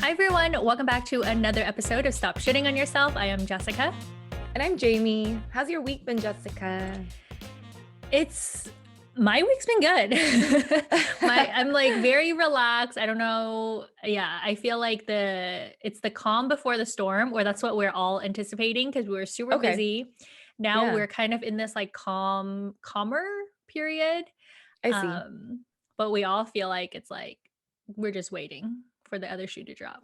Hi, everyone. Welcome back to another episode of Stop Shitting on Yourself. I am Jessica. And I'm Jamie. How's your week been, Jessica? My week's been good. I'm like very relaxed. I don't know. Yeah, I feel like it's the calm before the storm, or that's what we're all anticipating because we were super busy. Now we're kind of in this like calmer period. I see. But we all feel like it's like we're just waiting for the other shoe to drop.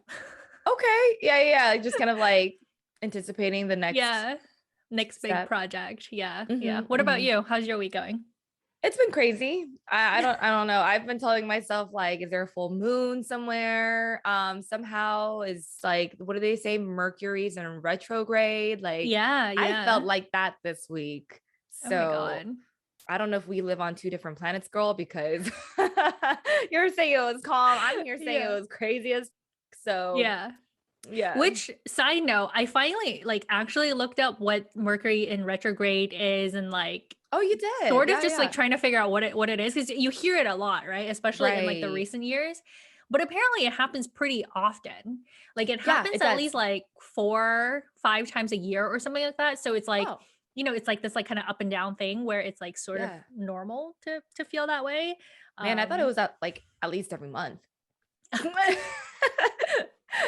Okay. Yeah. Just kind of like anticipating the next next step. big project. Yeah. What about you? How's your week going? It's been crazy. I don't know. I've been telling myself, like, is there a full moon somewhere? Somehow is like, what do they say? Mercury's in retrograde. Like, yeah. I felt like that this week. So, oh my God. I don't know if we live on two different planets, girl, because you're saying it was calm. I'm here saying it was crazy as so. Yeah. Which, side note, I finally actually looked up what Mercury in retrograde is, and like, oh, you did sort of just like trying to figure out what it is, because you hear it a lot, right? Especially in like the recent years. But apparently it happens pretty often. Like it happens at least like 4-5 times a year or something like that. So it's like, it's like this like kind of up and down thing where it's like sort of normal to feel that way. Man, I thought it was at least every month.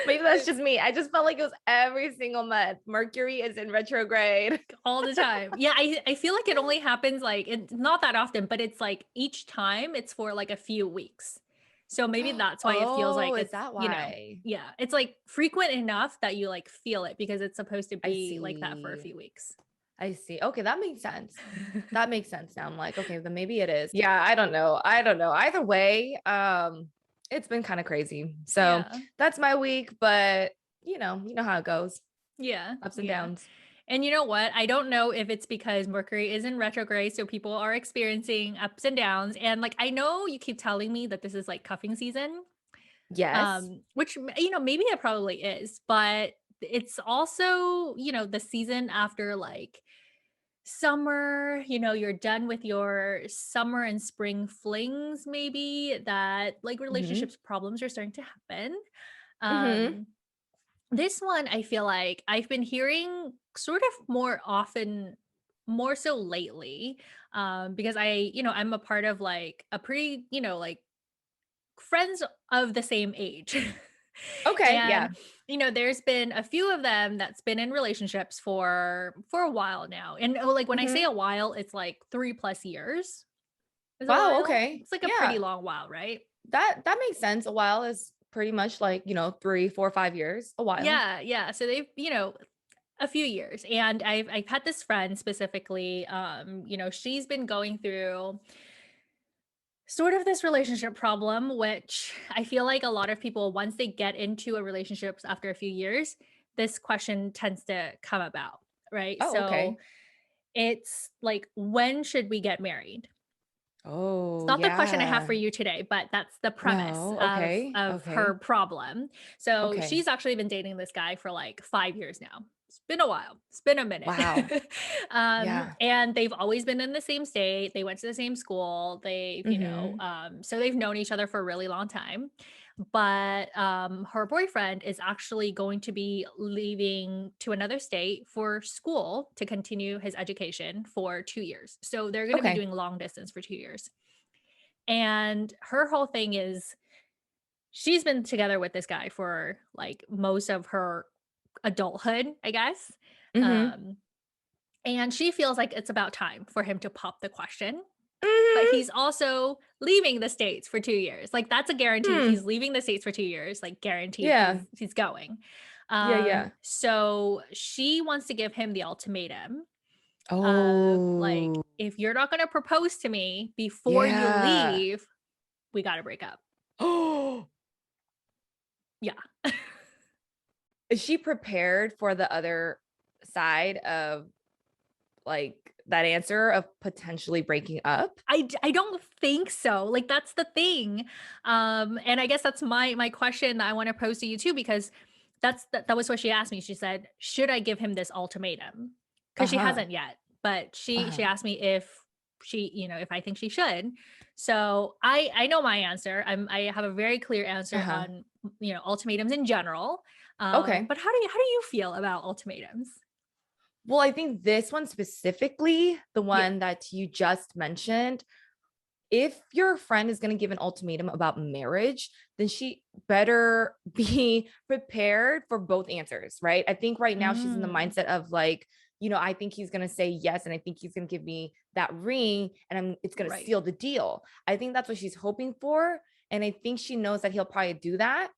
Maybe that's just me. I just felt like it was every single month. Mercury is in retrograde all the time. Yeah, I feel like it only happens like it's not that often, but it's like each time it's for like a few weeks. So maybe that's why it feels like it's that why? It's like frequent enough that you like feel it because it's supposed to be like that for a few weeks. I see. Okay, that makes sense. That makes sense now. I'm like, okay, then maybe it is. Yeah, I don't know. Either way, it's been kind of crazy. So that's my week, but you know how it goes. Yeah. Ups and downs. And you know what? I don't know if it's because Mercury is in retrograde, so people are experiencing ups and downs. And like, I know you keep telling me that this is like cuffing season. Yes. Which, maybe it probably is, but it's also, the season after like summer, you're done with your summer and spring flings, maybe that like relationships problems are starting to happen. This one, I feel like I've been hearing sort of more often, more so lately, because I'm a part of like a pretty, like friends of the same age. Okay. And, there's been a few of them that's been in relationships for a while now. And like when I say a while, it's like 3+ years. Wow. Okay. It's like a pretty long while, right? That makes sense. A while is pretty much like, 3, 4, 5 years, a while. Yeah. So they've, a few years. And I've had this friend specifically, she's been going through sort of this relationship problem, which I feel like a lot of people, once they get into a relationship after a few years, this question tends to come about, right? So it's like, when should we get married? Oh, it's not the question I have for you today, but that's the premise of her problem. So she's actually been dating this guy for like 5 years now. It's been a while. It's been a minute. Wow. And they've always been in the same state. They went to the same school. They've, so they've known each other for a really long time. But her boyfriend is actually going to be leaving to another state for school to continue his education for 2 years. So they're going to be doing long distance for 2 years. And her whole thing is she's been together with this guy for like most of her adulthood, I guess. And she feels like it's about time for him to pop the question. But he's also leaving the States for 2 years. Like that's a guarantee. He's leaving the States for 2 years, like guaranteed. He's going. So she wants to give him the ultimatum. Like, if you're not going to propose to me before you leave, we got to break up. Oh, yeah. Is she prepared for the other side of like that answer of potentially breaking up? I don't think so. Like, that's the thing. And I guess that's my question that I want to pose to you too, because that was what she asked me. She said, should I give him this ultimatum? Because she hasn't yet, but she asked me if if I think she should. So I know my answer. I have a very clear answer Uh-huh. on, ultimatums in general. Okay. But how do you feel about ultimatums? Well, I think this one specifically, the Yeah. one that you just mentioned, if your friend is going to give an ultimatum about marriage, then she better be prepared for both answers, right? I think right now she's in the Mm, mindset of like, I think he's going to say yes and I think he's going to give me that ring and it's going to right. seal the deal. I think that's what she's hoping for, and I think she knows that he'll probably do that.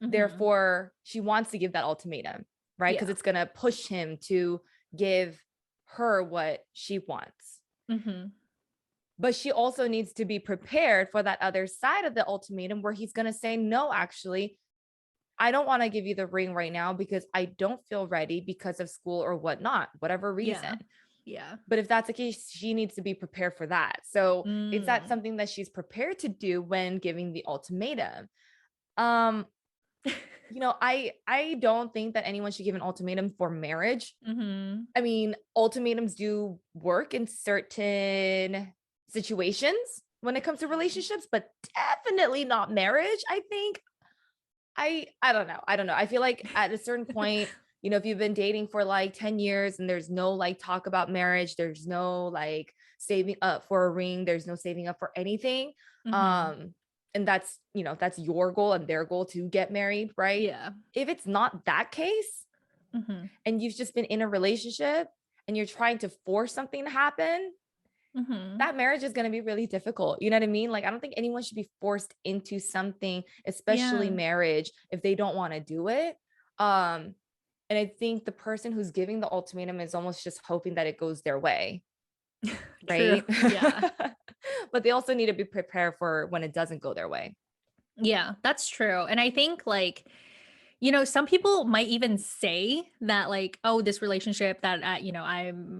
Mhm. Therefore, she wants to give that ultimatum, right? Because Yeah. it's going to push him to give her what she wants. Mhm. But she also needs to be prepared for that other side of the ultimatum where he's going to say, no, actually, I don't want to give you the ring right now because I don't feel ready because of school or whatnot, whatever reason. Yeah. Yeah. But if that's the case, she needs to be prepared for that. So is that Mm. something that she's prepared to do when giving the ultimatum? Um, I don't think that anyone should give an ultimatum for marriage. Mhm. I mean, ultimatums do work in certain situations when it comes to relationships, but definitely not marriage. I think I don't know. I don't know. I feel like at a certain point, if you've been dating for like 10 years and there's no like talk about marriage, there's no like saving up for a ring, there's no saving up for anything. Mhm. Um and that's your goal and their goal to get married, right? Yeah. If it's not that case, Mhm. and you've just been in a relationship and you're trying to force something to happen, Mhm. that marriage is going to be really difficult. You know what I mean? Like, I don't think anyone should be forced into something, especially Yeah. marriage, if they don't want to do it. Um, and I think the person who's giving the ultimatum is almost just hoping that it goes their way, True. right? Yeah. But they also need to be prepared for when it doesn't go their way. Yeah, that's true. And I think like, some people might even say that like, oh, this relationship that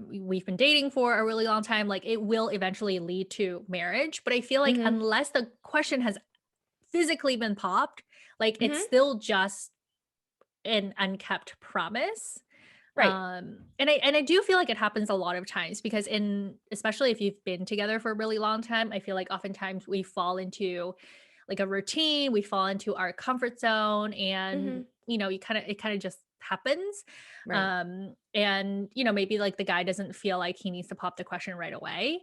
we've been dating for a really long time, like it will eventually lead to marriage. But I feel like Hmm. unless the question has physically been popped, like it's Hmm. still just an unkept promise. Right. And I do feel like it happens a lot of times because especially if you've been together for a really long time, I feel like oftentimes we fall into like a routine, we fall into our comfort zone, and Hmm. it kind of just happens. Right. And maybe like the guy doesn't feel like he needs to pop the question right away.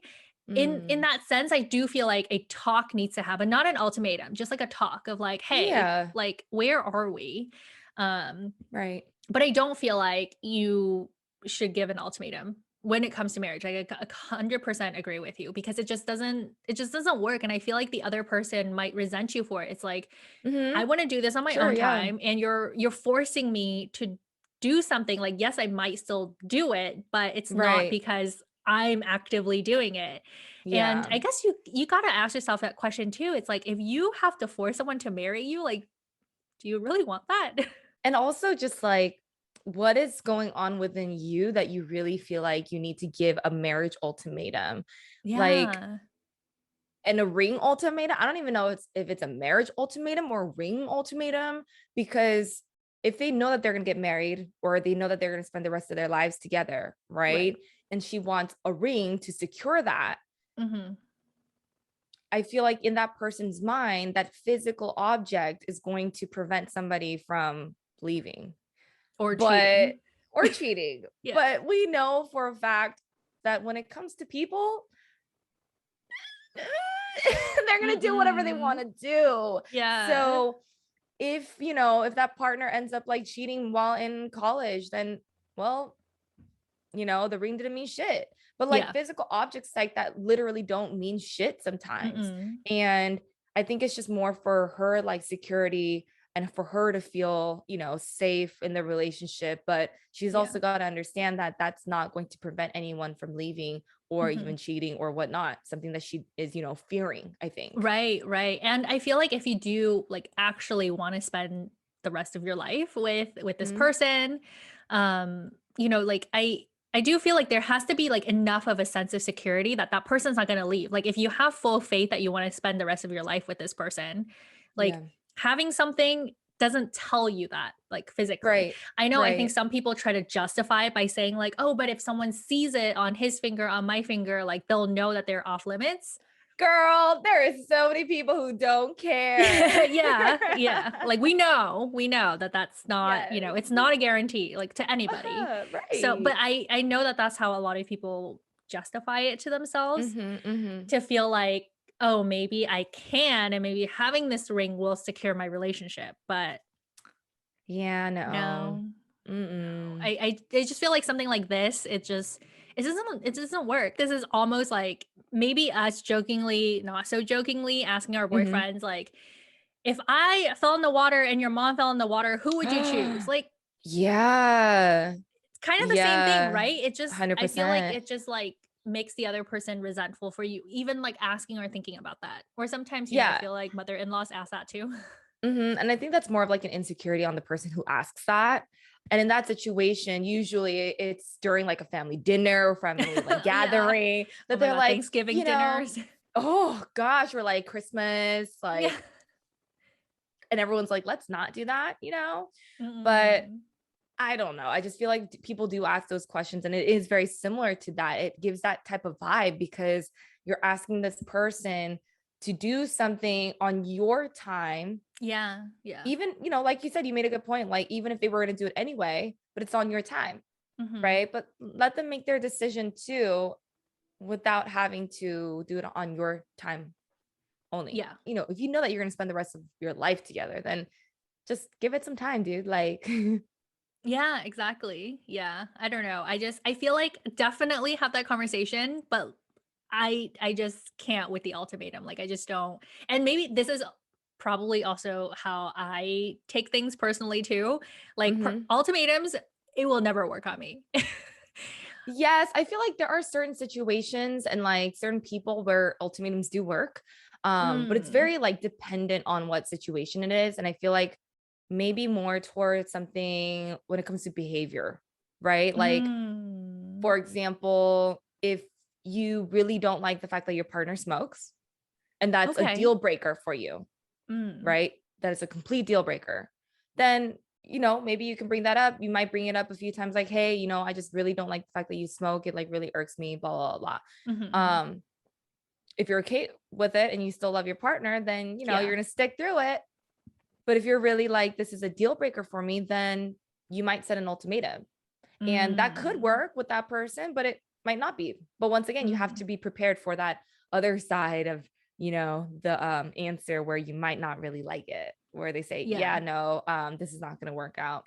In Mm. that sense, I do feel like a talk needs to happen, not an ultimatum, just like a talk of like, hey, Yeah. like where are we? Um, Right. but I don't feel like you should give an ultimatum when it comes to marriage. I 100% agree with you because it just doesn't work. And I feel like the other person might resent you for it. It's like, Hmm. I want to do this on my Sure. own Yeah. time, and you're forcing me to do something. Like, yes, I might still do it, but it's not Right. because I'm actively doing it. And Yeah. I guess you got to ask yourself that question too. It's like if you have to force someone to marry you, like, do you really want that? And also just like, what is going on within you that you really feel like you need to give a marriage ultimatum? Like, Yeah. and a ring ultimatum, I don't even know if it's a marriage ultimatum or a ring ultimatum, because if they know that they're going to get married or they know that they're going to spend the rest of their lives together, Right. right? And she wants a ring to secure that. Mhm. I feel like in that person's mind, that physical object is going to prevent somebody from leaving. Or But cheating. or cheating. Yeah. But we know for a fact that when it comes to people, they're going to do whatever they want Mhm. to do. Yeah. So if that partner ends up like cheating while in college, then well, the ring didn't mean shit. But like Yeah. physical objects like that literally don't mean shit sometimes. Mm-mm. And I think it's just more for her like security and for her to feel, safe in the relationship. But she's Yeah. also got to understand that that's not going to prevent anyone from leaving or Mhm. even cheating or whatnot. Something that she is, fearing, I think. Right, right. And I feel like if you do like actually want to spend the rest of your life with this Mhm. person, like I do feel like there has to be like enough of a sense of security that that person's not going to leave. Like if you have full faith that you want to spend the rest of your life with this person, like Yeah. having something doesn't tell you that, like, physically. Right. I know I think Right. some people try to justify it by saying like, "Oh, but if someone sees it on his finger, on my finger, like, they'll know that they're off limits." Girl, there is so many people who don't care. Yeah, yeah. Like, we know that that's not, Yes. it's not a guarantee, like, to anybody. So, but Right. I know that that's how a lot of people justify it to themselves, Mhm, mhm. to feel like, "Oh, maybe I can, and maybe having this ring will secure my relationship," but Yeah, no. no, no. Mm-mm. I just feel like something like this, it doesn't work. This is almost like maybe us jokingly, not so jokingly, asking our Mhm. boyfriends like, "If I fell in the water and your mom fell in the water, who would you choose?" Like, Yeah. it's kind of the same thing, Yeah. right? It just I feel like 100%. it just, like, makes the other person resentful for you even, like, asking or thinking about that. Or sometimes, I Yeah. feel like mother-in-laws ask that too. Mhm, and I think that's more of, like, an insecurity on the person who asks that, and in that situation, usually it's during, like, a family dinner or family, like, Yeah. gathering Oh that my they're god, like, Thanksgiving dinners. "Oh gosh," or, like, Christmas, Yeah. and everyone's like, "Let's not do that," you know? But Mm-mm. I don't know. I just feel like people do ask those questions, and it is very similar to that. It gives that type of vibe because you're asking this person to do something on your time. Yeah, yeah. Even, like you said, you made a good point. Like, even if they were going to do it anyway, but it's on your time, Mhm. right? But let them make their decision too without having to do it on your time only. Yeah. If you know that you're going to spend the rest of your life together, then just give it some time, dude. Like, Yeah, exactly. Yeah. I don't know. I feel like definitely have that conversation, but I just can't with the ultimatum. Like, I just don't. And maybe this is probably also how I take things personally too. Like, mhm. ultimatums, it will never work on me. Yes, I feel like there are certain situations and like certain people where ultimatums do work. But it's Mm. very like dependent on what situation it is. And I feel like maybe more towards something when it comes to behavior, right? Like, Mm. for example, if you really don't like the fact that your partner smokes and that's a Okay. deal breaker for you, Mm. right? That is a complete deal breaker. Then, maybe you can bring that up. You might bring it up a few times, like, hey, I just really don't like the fact that you smoke. It like really irks me, blah, blah, blah. Mhm, mhm. Um, if you're okay with it and you still love your partner, then Yeah. you're gonna stick through it. But if you're really like, this is a deal breaker for me, then you might set an ultimatum. And that could Mm. work with that person, but it might not be. But once again, you have to Mm. be prepared for that other side of, the answer where you might not really like it, where they say, Yeah. yeah, no, this is not going to work out.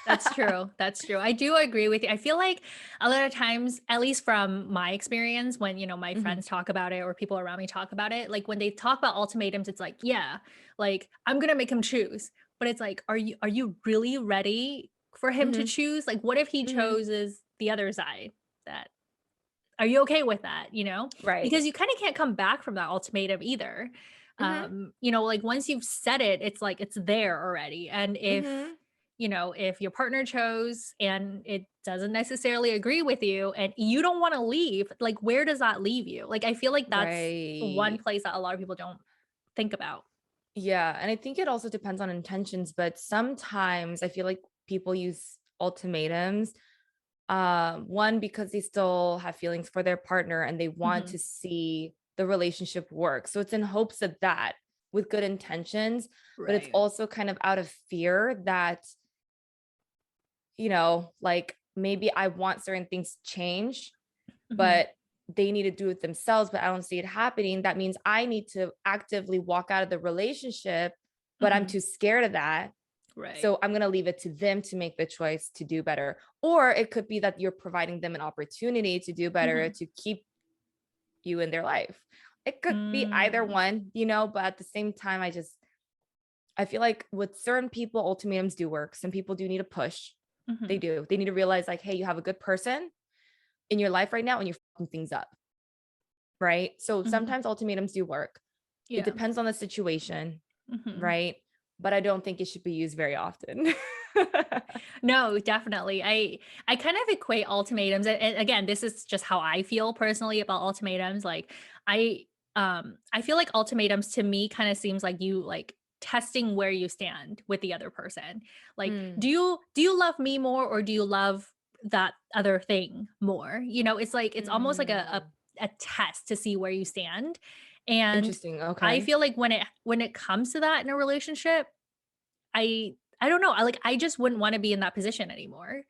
That's true, that's true. I do agree with you. I feel like a lot of times, at least from my experience, when, my Mhm, friends talk about it or people around me talk about it, like, when they talk about ultimatums, it's like, "Yeah, like, I'm gonna make him choose." But it's like, are you really ready for him to mhm, choose? Like, what if he mhm. chooses the other side? That Are you okay with that, Right. Because you kinda can't come back from that ultimatum either. Mhm, Like, once you've said it, it's like it's there already, and mhm. if your partner chose and it doesn't necessarily agree with you and you don't wanna leave, like, where does that leave you? Like, I feel like that's one Right. place that a lot of people don't think about. Yeah. And I think it also depends on intentions, but sometimes I feel like people use ultimatums. One, because they still have feelings for their partner and they want Mhm. to see the relationship work. So it's in hopes of that with good intentions, but it's Right. also kind of out of fear that, like maybe I want certain things changed, Mhm. but they need to do it themselves, but I don't see it happening. That means I need to actively walk out of the relationship, but I'm Mhm. too scared of that. Right. So I'm going to leave it to them to make the choice to do better. Or it could be that you're providing them an opportunity to do better Mhm. to keep you in their life. It could be either Mm. one, but at the same time, I feel like with certain people, ultimatums do work. Some people do need a push. They Mhm. do. They need to realize, like, hey, you have a good person in your life right now and you're fucking things up. Right. So Mhm. sometimes ultimatums do work. It Yeah. depends on the situation. Mhm. Right. But I don't think it should be used very often. No, definitely. I kind of equate ultimatums, and again, this is just how I feel personally about ultimatums. Like, I feel like ultimatums to me kind of seems like you like testing where you stand with the other person. Like, Mm, do you love me more, or do you love that other thing more? It's like it's almost like mm. a test to see where you stand. And Interesting. I Okay. feel like when it comes to that in a relationship, I don't know, I just wouldn't wanna be in that position anymore.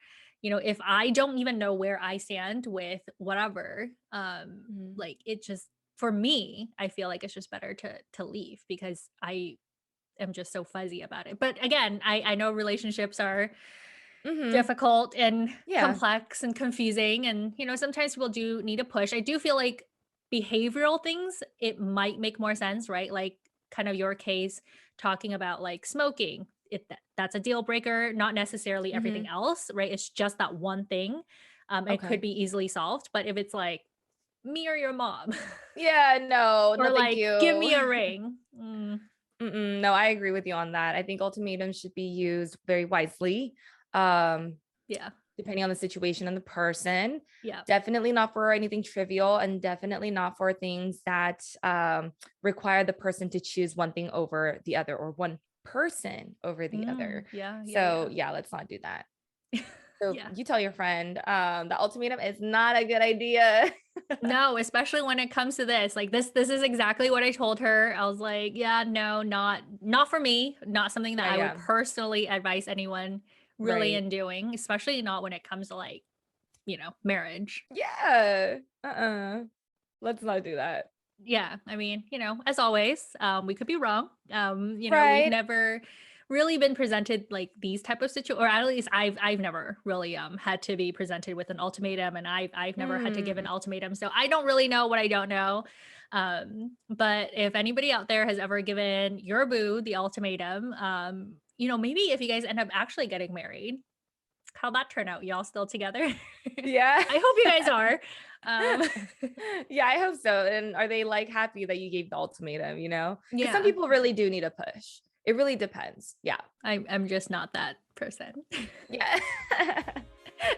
If I don't even know where I stand with whatever, Mhm. like, it just for me, I feel like it's just better to leave because I am just so fuzzy about it. But again, I know relationships are Mhm. difficult and Yeah. complex and confusing, and sometimes people do need a push. I do feel like behavioral things, it might make more sense, right? Like, kind of your case, talking about like smoking, that's a deal breaker, not necessarily everything Mhm. else, right? It's just that one thing. It could Okay. be easily solved. But if it's like me or your mom, Yeah, no, or no, thank like give you. me a ring, Mm-mm, no, I agree with you on that. I think ultimatums should be used very wisely, um, yeah, depending on the situation and the person. yeah, Definitely not for anything trivial, and definitely not for things that require the person to choose one thing over the other, or one person over the other. yeah, yeah, So yeah, yeah, let's not do that. So yeah. you tell your friend the ultimatum is not a good idea. No, especially when it comes to this. Like, this is exactly what I told her. I was like, yeah, no, not for me, not something that Yeah, I would yeah, personally advise anyone really right. in doing, especially not when it comes to like, marriage. Yeah. Let's not do that. Yeah, I mean, as always, we could be wrong. We've Right. never really been presented like these type of or at least I've never really had to be presented with an ultimatum, and I've never had to give an Mm, ultimatum. So I don't really know what I don't know. But if anybody out there has ever given your boo the ultimatum, maybe if you guys end up actually getting married, how'd that turn out? Y'all still together? yeah. I hope you guys are. Um, Yeah, I hope so. And are they like happy that you gave the ultimatum, Because some yeah. people really do need a push. It really depends. Yeah. I'm just not that person. Yeah.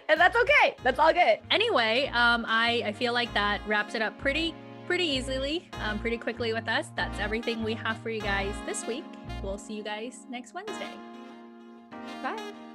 And that's okay. That's all good. Anyway, I feel like that wraps it up pretty easily, pretty quickly with us. That's everything we have for you guys this week. We'll see you guys next Wednesday. Bye.